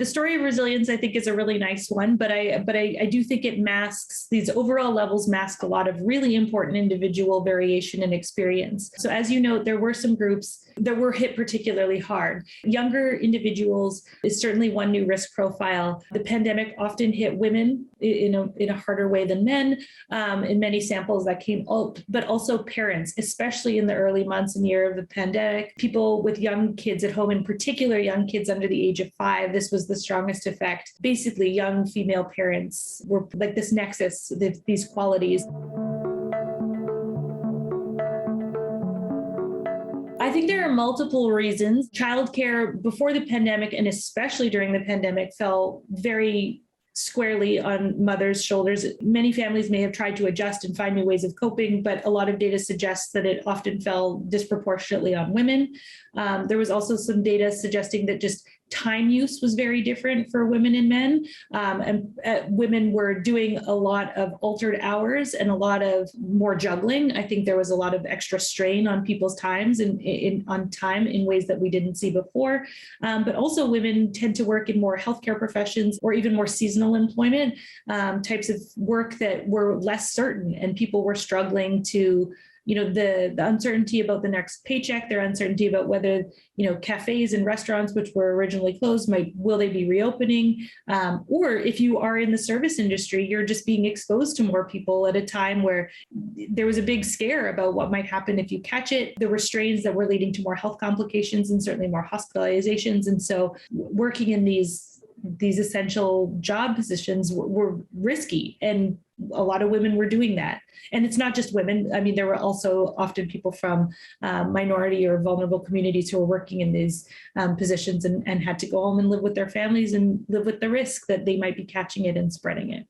the story of resilience, I think, is a really nice one, but I do think it masks, these overall levels mask a lot of really important individual variation and experience. So as you know, there were some groups that were hit particularly hard. Younger individuals is certainly one new risk profile. The pandemic often hit women in a harder way than men in many samples that came out, but also parents, especially in the early months and year of the pandemic. People with young kids at home, in particular young kids under the age of 5, this was the strongest effect. Basically, young female parents were like this nexus, these qualities. I think there are multiple reasons. Childcare before the pandemic and especially during the pandemic fell very squarely on mothers' shoulders. Many families may have tried to adjust and find new ways of coping, but a lot of data suggests that it often fell disproportionately on women. There was also some data suggesting that just time use was very different for women and men. Women were doing a lot of altered hours and a lot of more juggling. I think there was a lot of extra strain on people's times and on time in ways that we didn't see before. But also women tend to work in more healthcare professions or even more seasonal employment, types of work that were less certain, and people were struggling to, the uncertainty about the next paycheck, their uncertainty about whether, cafes and restaurants, which were originally closed, will they be reopening? Or if you are in the service industry, you're just being exposed to more people at a time where there was a big scare about what might happen if you catch it. There were strains that were leading to more health complications and certainly more hospitalizations. And so working in these essential job positions were risky, and a lot of women were doing that. And it's not just women. I mean, there were also often people from minority or vulnerable communities who were working in these positions and had to go home and live with their families and live with the risk that they might be catching it and spreading it.